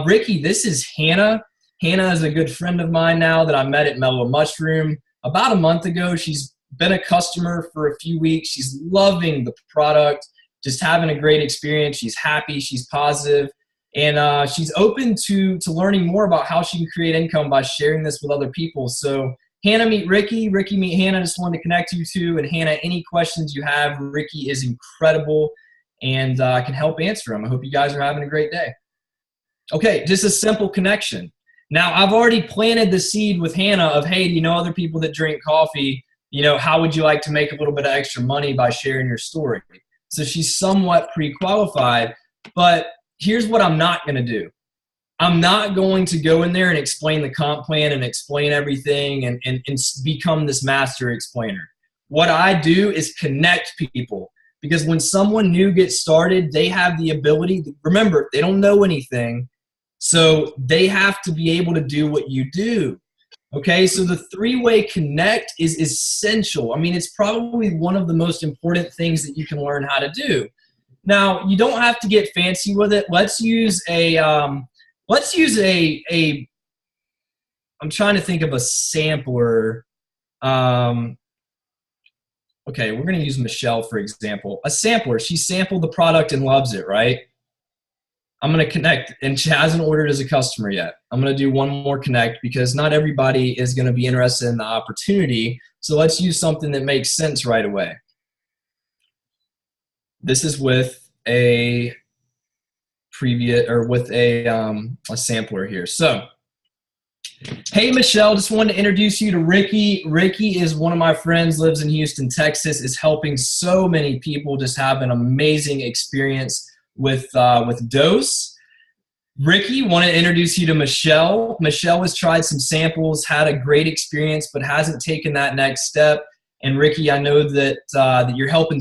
Ricky, this is Hannah. Hannah is a good friend of mine now that I met at Mellow Mushroom about a month ago. She's been a customer for a few weeks. She's loving the product, just having a great experience. She's happy, she's positive, and she's open to learning more about how she can create income by sharing this with other people. So Hannah, meet Ricky. Ricky, meet Hannah. Just wanted to connect you two. And Hannah, any questions you have, Ricky is incredible and can help answer them. I hope you guys are having a great day. Okay, just a simple connection. Now, I've already planted the seed with Hannah of, hey, do you know other people that drink coffee? You know, how would you like to make a little bit of extra money by sharing your story? So she's somewhat pre-qualified, but here's what I'm not going to do. I'm not going to go in there and explain the comp plan and explain everything and become this master explainer. What I do is connect people, because when someone new gets started, they have the ability – remember, they don't know anything, so they have to be able to do what you do. Okay, so the three-way connect is essential. I mean, it's probably one of the most important things that you can learn how to do. Now, you don't have to get fancy with it. Let's use a I'm trying to think of a sampler. Okay, we're going to use Michelle, for example. A sampler. She sampled the product and loves it, right? I'm going to connect, and she hasn't ordered as a customer yet. I'm going to do one more connect because not everybody is going to be interested in the opportunity. So let's use something that makes sense right away. This is with a previous, or with a sampler here. So Hey, Michelle, just wanted to introduce you to Ricky. Ricky is one of my friends, lives in Houston, Texas, is helping so many people just have an amazing experience with Dose. Ricky, want to introduce you to Michelle. Michelle has tried some samples, had a great experience, but hasn't taken that next step. And Ricky, I know that that you're helping.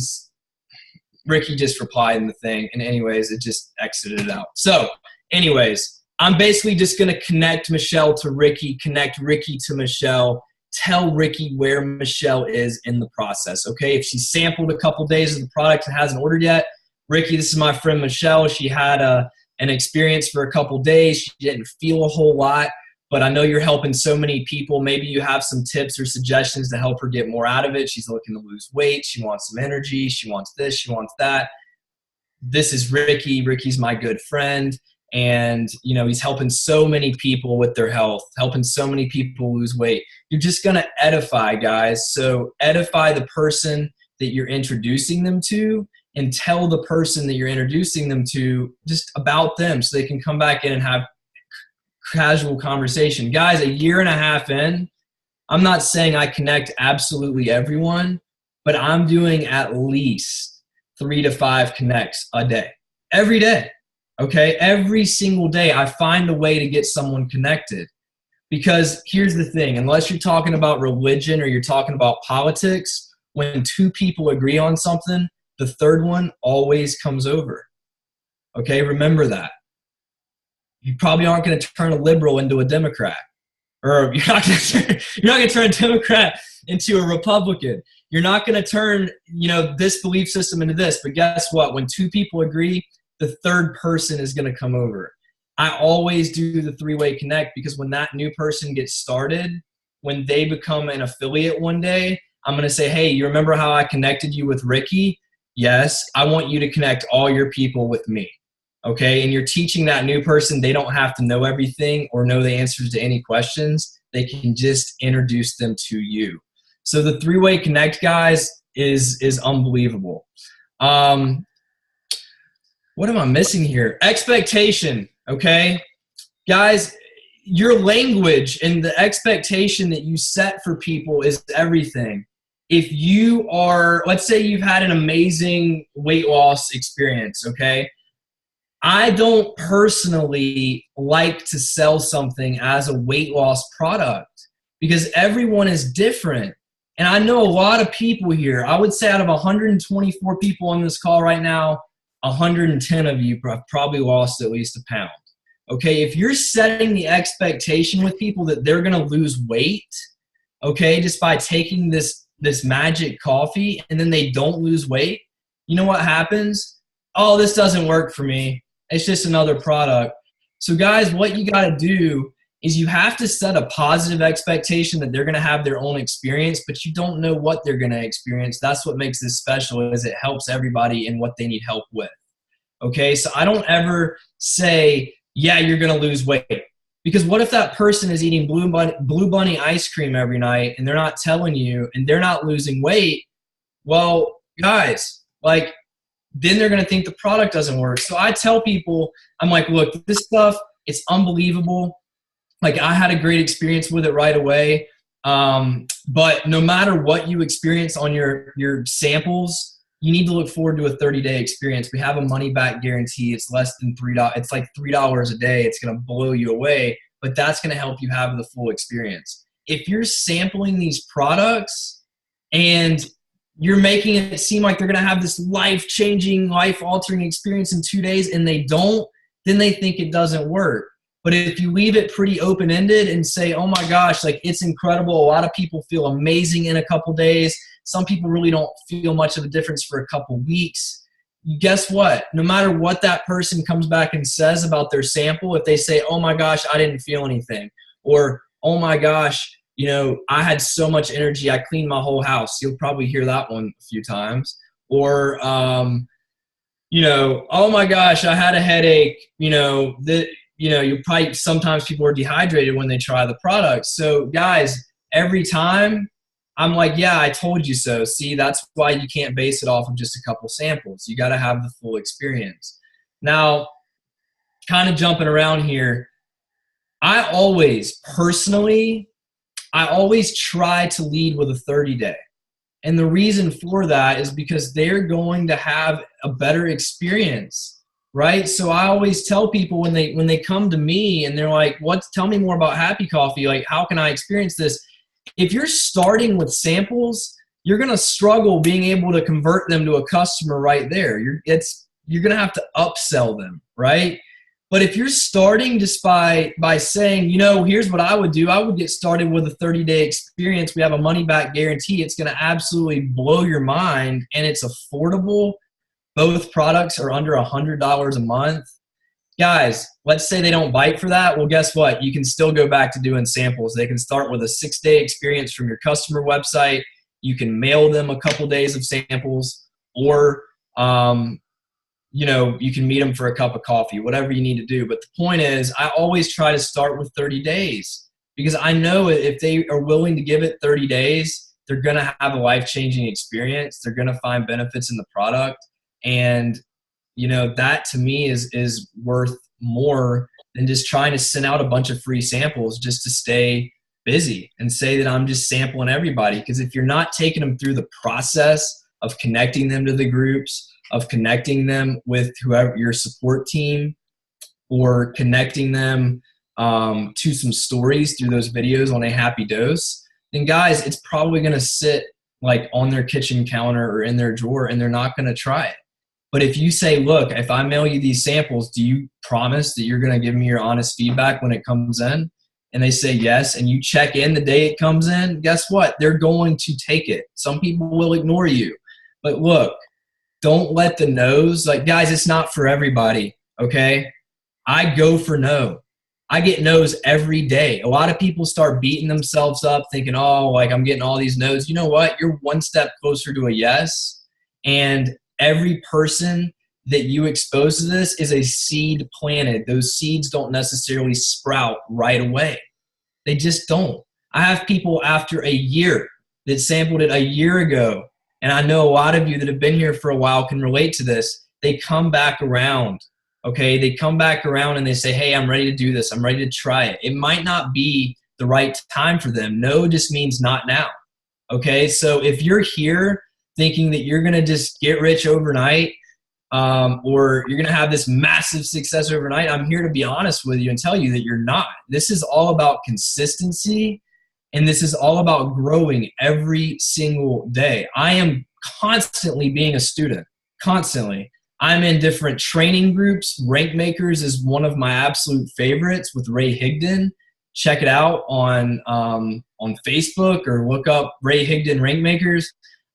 Ricky just replied in the thing, and anyways, it just exited out. So, anyways, I'm basically just going to connect Michelle to Ricky, connect Ricky to Michelle, tell Ricky where Michelle is in the process, okay? If she sampled a couple days of the product and hasn't ordered yet, Ricky, this is my friend Michelle. She had an experience for a couple days. She didn't feel a whole lot, but I know you're helping so many people. Maybe you have some tips or suggestions to help her get more out of it. She's looking to lose weight. She wants some energy. She wants this. She wants that. This is Ricky. Ricky's my good friend. And, you know, he's helping so many people with their health, helping so many people lose weight. You're just going to edify, guys. So edify the person that you're introducing them to and tell the person that you're introducing them to just about them so they can come back in and have casual conversation. Guys, a year and a half in, I'm not saying I connect absolutely everyone, but I'm doing at least 3 to 5 connects a day, every day. Okay, every single day I find a way to get someone connected. Because here's the thing, unless you're talking about religion or you're talking about politics, when 2 people agree on something, the third one always comes over. Okay, remember that. You probably aren't going to turn a liberal into a Democrat. Or you're not going to turn a Democrat into a Republican. You're not going to turn, you know, this belief system into this. But guess what? When 2 people agree, the third person is going to come over. I always do the 3-way connect because when that new person gets started, when they become an affiliate one day, I'm going to say, hey, you remember how I connected you with Ricky? Yes, I want you to connect all your people with me. Okay, and you're teaching that new person they don't have to know everything or know the answers to any questions. They can just introduce them to you. So the 3-way connect, guys, is unbelievable. What am I missing here? Expectation, okay? Guys, your language and the expectation that you set for people is everything. If you are, let's say you've had an amazing weight loss experience, okay? I don't personally like to sell something as a weight loss product because everyone is different. And I know a lot of people here. I would say out of 124 people on this call right now, 110 of you have probably lost at least a pound. Okay, if you're setting the expectation with people that they're going to lose weight, okay, just by taking this magic coffee and then they don't lose weight, you know what happens? Oh, this doesn't work for me. It's just another product. So guys, what you got to do is you have to set a positive expectation that they're going to have their own experience, but you don't know what they're going to experience. That's what makes this special, is it helps everybody in what they need help with. Okay, so I don't ever say, yeah, you're going to lose weight. Because what if that person is eating Blue Bunny ice cream every night and they're not telling you and they're not losing weight? Well, guys, like, then they're going to think the product doesn't work. So I tell people, I'm like, look, this stuff, it's unbelievable. Like, I had a great experience with it right away. But no matter what you experience on your samples, you need to look forward to a 30-day experience. We have a money-back guarantee. It's less than $3. It's like $3 a day. It's going to blow you away, but that's going to help you have the full experience. If you're sampling these products and you're making it seem like they're going to have this life-changing, life-altering experience in 2 days and they don't, then they think it doesn't work. But if you leave it pretty open-ended and say, oh my gosh, like, it's incredible. A lot of people feel amazing in a couple days. Some people really don't feel much of a difference for a couple weeks. Guess what? No matter what that person comes back and says about their sample, if they say, oh my gosh, I didn't feel anything, or oh my gosh, you know, I had so much energy, I cleaned my whole house. You'll probably hear that one a few times. Or, you know, oh my gosh, I had a headache. You probably, sometimes people are dehydrated when they try the product. So guys, every time I'm like, yeah, I told you so. See, that's why you can't base it off of just a couple samples. You got to have the full experience. Now, kind of jumping around here, I always try to lead with a 30-day. And the reason for that is because they're going to have a better experience, right? So I always tell people when they come to me and they're like, tell me more about Happy Coffee. Like, how can I experience this? If you're starting with samples, you're going to struggle being able to convert them to a customer right there. You're going to have to upsell them, right? But if you're starting just by saying, here's what I would do. I would get started with a 30-day experience. We have a money-back guarantee. It's going to absolutely blow your mind, and it's affordable. Both products are under $100 a month. Guys, let's say they don't bite for that. Well, guess what? You can still go back to doing samples. They can start with a 6-day experience from your customer website. You can mail them a couple days of samples, or you can meet them for a cup of coffee, whatever you need to do. But the point is, I always try to start with 30 days because I know if they are willing to give it 30 days, they're going to have a life-changing experience. They're going to find benefits in the product. And, that to me is worth more than just trying to send out a bunch of free samples just to stay busy and say that I'm just sampling everybody. Because if you're not taking them through the process of connecting them to the groups, of connecting them with whoever your support team, or connecting them to some stories through those videos on A Happy Dose, then guys, it's probably going to sit like on their kitchen counter or in their drawer, and they're not going to try it. But if you say, look, if I mail you these samples, do you promise that you're going to give me your honest feedback when it comes in? And they say yes, and you check in the day it comes in, guess what? They're going to take it. Some people will ignore you. But look, don't let the no's, guys, it's not for everybody, okay? I go for no. I get no's every day. A lot of people start beating themselves up thinking, I'm getting all these no's. You know what? You're one step closer to a yes. And every person that you expose to this is a seed planted. Those seeds don't necessarily sprout right away. They just don't. I have people after a year that sampled it a year ago, and I know a lot of you that have been here for a while can relate to this. They come back around, okay? They come back around and they say, hey, I'm ready to do this. I'm ready to try it. It might not be the right time for them. No just means not now, okay? So if you're here thinking that you're going to just get rich overnight, or you're going to have this massive success overnight, I'm here to be honest with you and tell you that you're not. This is all about consistency, and this is all about growing every single day. I am constantly being a student, constantly. I'm in different training groups. Rank Makers is one of my absolute favorites with Ray Higdon. Check it out on Facebook, or look up Ray Higdon Rank Makers.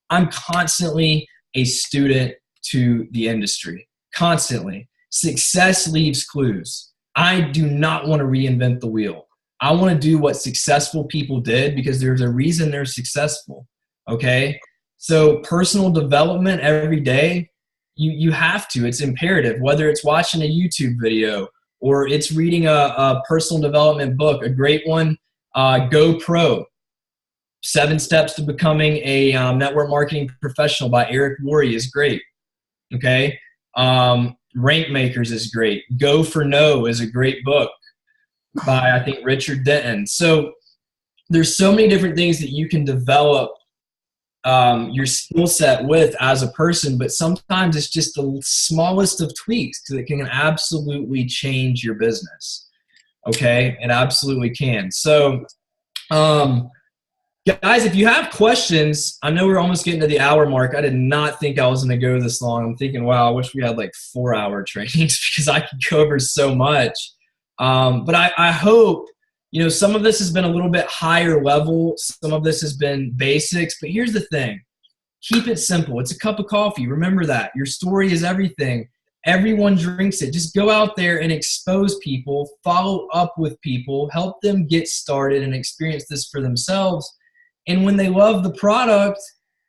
I'm constantly a student to the industry, constantly. Success leaves clues. I do not want to reinvent the wheel. I want to do what successful people did because there's a reason they're successful, okay? So personal development every day, you have to. It's imperative, whether it's watching a YouTube video or it's reading a personal development book. A great one, Go Pro. 7 Steps to Becoming a Network Marketing Professional by Eric Worre is great, okay? Rank Makers is great. Go for No is a great book by, I think, Richard Denton. So there's so many different things that you can develop your skill set with as a person, but sometimes it's just the smallest of tweaks that can absolutely change your business, okay? It absolutely can. So, guys, if you have questions, I know we're almost getting to the hour mark. I did not think I was going to go this long. I'm thinking, wow, I wish we had like 4-hour trainings because I could go over so much. But I hope, some of this has been a little bit higher level. Some of this has been basics. But here's the thing. Keep it simple. It's a cup of coffee. Remember that. Your story is everything. Everyone drinks it. Just go out there and expose people, follow up with people, help them get started and experience this for themselves. And when they love the product,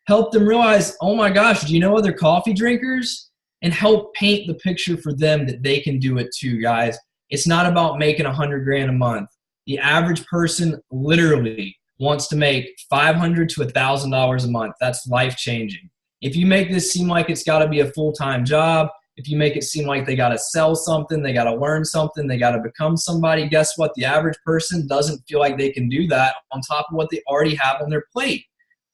help them realize, oh my gosh, do you know other coffee drinkers? And help paint the picture for them that they can do it too, guys. It's not about making $100,000 a month. The average person literally wants to make $500 to $1,000 a month. That's life-changing. If you make this seem like it's got to be a full-time job, If you make it seem like they got to sell something, they got to learn something, they got to become somebody, guess what? The average person doesn't feel like they can do that on top of what they already have on their plate.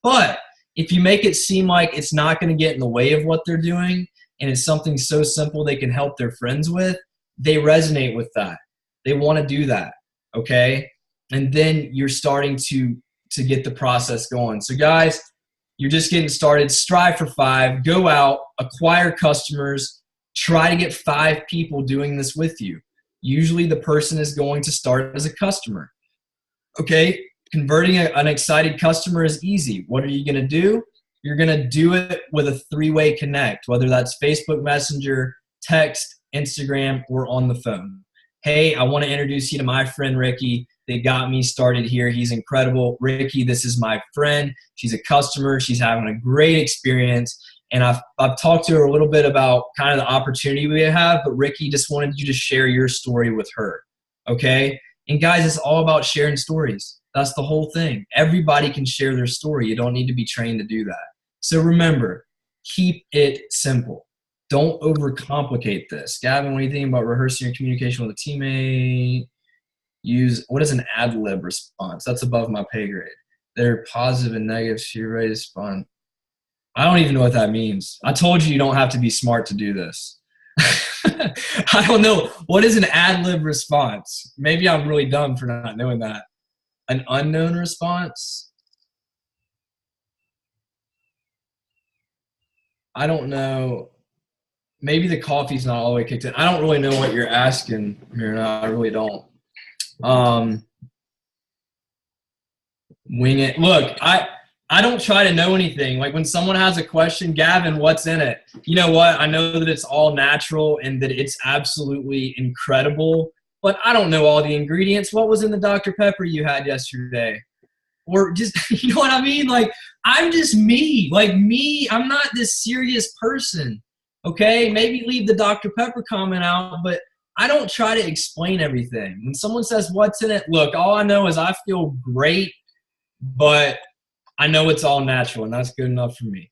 But if you make it seem like it's not going to get in the way of what they're doing and it's something so simple they can help their friends with, they resonate with that. They want to do that, okay? And then you're starting to get the process going. So guys, you're just getting started. Strive for 5. Go out, acquire customers. Try to get 5 people doing this with you. Usually the person is going to start as a customer. Okay? Converting an excited customer is easy. What are you going to do? You're going to do it with a 3-way connect, whether that's Facebook Messenger, text, Instagram, or on the phone. Hey, I want to introduce you to my friend Ricky. They got me started here. He's incredible. Ricky, this is my friend. She's a customer. She's having a great experience. And I've talked to her a little bit about kind of the opportunity we have, but Ricky just wanted you to share your story with her, okay? And guys, it's all about sharing stories. That's the whole thing. Everybody can share their story. You don't need to be trained to do that. So remember, keep it simple. Don't overcomplicate this. Gavin, what do you think about rehearsing your communication with a teammate? What is an ad lib response? That's above my pay grade. They're positive and negative, so you're ready to respond. I don't even know what that means. I told you don't have to be smart to do this. I don't know. What is an ad lib response? Maybe I'm really dumb for not knowing that. An unknown response? I don't know. Maybe the coffee's not all the way kicked in. I don't really know what you're asking here. No, I really don't. Wing it. Look, I don't try to know anything. Like when someone has a question, Gavin, what's in it? You know what? I know that it's all natural and that it's absolutely incredible, but I don't know all the ingredients. What was in the Dr. Pepper you had yesterday? Or just, you know what I mean? Like, I'm just me. Like me, I'm not this serious person. Okay? Maybe leave the Dr. Pepper comment out, but I don't try to explain everything. When someone says, what's in it? Look, all I know is I feel great, but I know it's all natural, and that's good enough for me.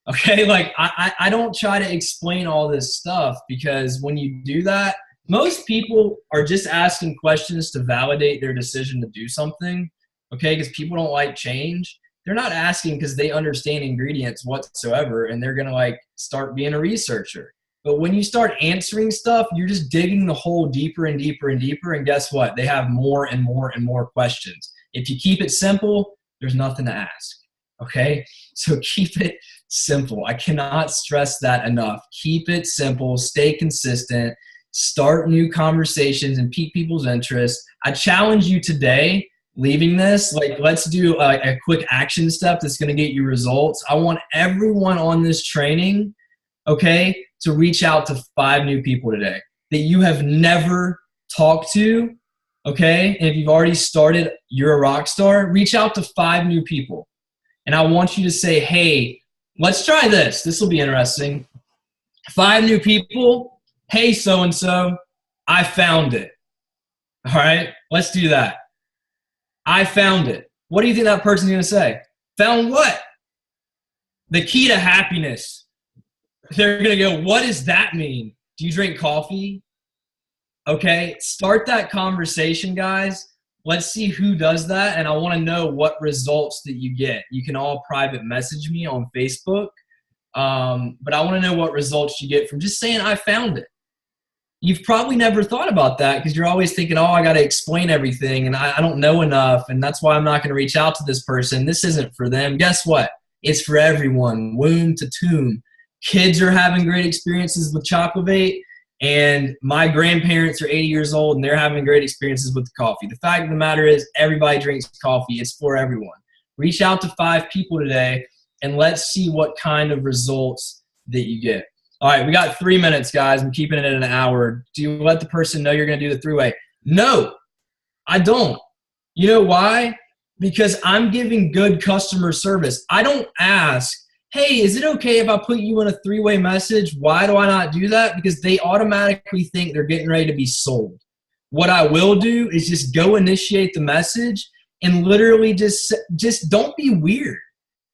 Okay? Like, I don't try to explain all this stuff, because when you do that, most people are just asking questions to validate their decision to do something, okay? Because people don't like change. They're not asking because they understand ingredients whatsoever, and they're going to, like, start being a researcher. But when you start answering stuff, you're just digging the hole deeper and deeper and deeper, and guess what? They have more and more and more questions. If you keep it simple, there's nothing to ask, okay? So keep it simple. I cannot stress that enough. Keep it simple. Stay consistent. Start new conversations and pique people's interest. I challenge you today, leaving this, like, let's do a quick action step that's going to get you results. I want everyone on this training, okay, to reach out to 5 new people today that you have never talked to, okay? And if you've already started, you're a rock star, reach out to 5 new people. And I want you to say, hey, let's try this. This will be interesting. 5 new people. Hey, so-and-so, I found it. All right, let's do that. I found it. What do you think that person's going to say? Found what? The key to happiness. They're going to go, what does that mean? Do you drink coffee? Okay, start that conversation, guys. Let's see who does that, and I want to know what results that you get. You can all private message me on Facebook, but I want to know what results you get from just saying, I found it. You've probably never thought about that because you're always thinking, oh, I got to explain everything, and I don't know enough, and that's why I'm not going to reach out to this person. This isn't for them. Guess what? It's for everyone, womb to tomb. Kids are having great experiences with Chocolate, and my grandparents are 80 years old, and they're having great experiences with coffee. The fact of the matter is everybody drinks coffee. It's for everyone. Reach out to 5 people today, and let's see what kind of results that you get. All right, we got 3 minutes, guys. I'm keeping it at an hour. Do you let the person know you're going to do the 3-way? No, I don't. You know why? Because I'm giving good customer service. I don't ask, hey, is it okay if I put you in a 3-way message? Why do I not do that? Because they automatically think they're getting ready to be sold. What I will do is just go initiate the message and literally just don't be weird.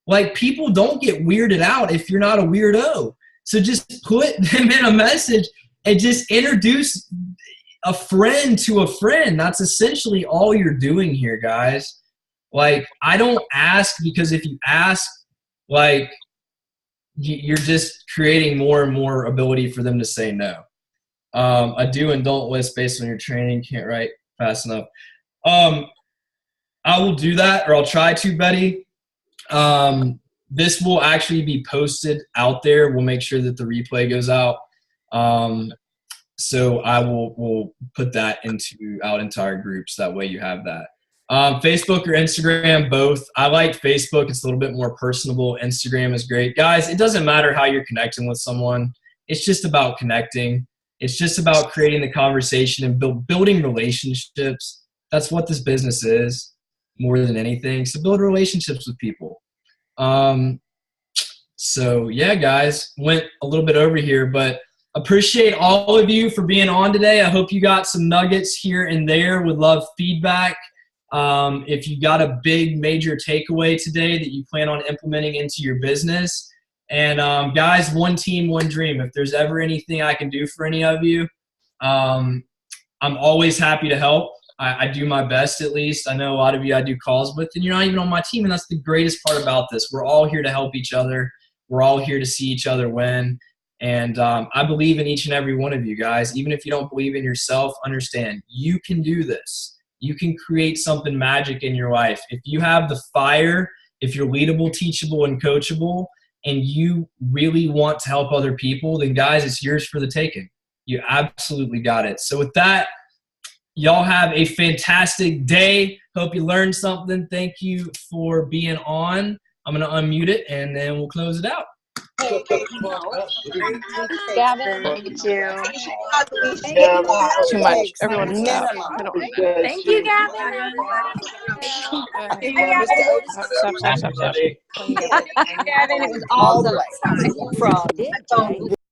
Like, people don't get weirded out if you're not a weirdo. So just put them in a message and just introduce a friend to a friend. That's essentially all you're doing here, guys. Like, I don't ask because if you ask, like, you're just creating more and more ability for them to say no. A do and don't list based on your training. Can't write fast enough. I will do that, or I'll try to, Betty. This will actually be posted out there. We'll make sure that the replay goes out. So I will put that out into our groups. That way you have that. Facebook or Instagram, both. I like Facebook. It's a little bit more personable. Instagram is great. Guys, it doesn't matter how you're connecting with someone. It's just about connecting. It's just about creating the conversation and building relationships. That's what this business is more than anything. So build relationships with people. So, yeah, guys, went a little bit over here, but appreciate all of you for being on today. I hope you got some nuggets here and there. Would love feedback. If you got a big major takeaway today that you plan on implementing into your business. And guys, one team, one dream. If there's ever anything I can do for any of you, I'm always happy to help. I do my best, at least. I know a lot of you I do calls with, and you're not even on my team, and that's the greatest part about this. We're all here to help each other. We're all here to see each other win. And I believe in each and every one of you guys. Even if you don't believe in yourself, understand you can do this. You can create something magic in your life. If you have the fire, if you're leadable, teachable, and coachable, and you really want to help other people, then guys, it's yours for the taking. You absolutely got it. So with that, y'all have a fantastic day. Hope you learned something. Thank you for being on. I'm going to unmute it, and then we'll close it out. Gavin, thank you. Too much. Everyone stop. Thank you, Gavin. Stop. Gavin, it was awesome.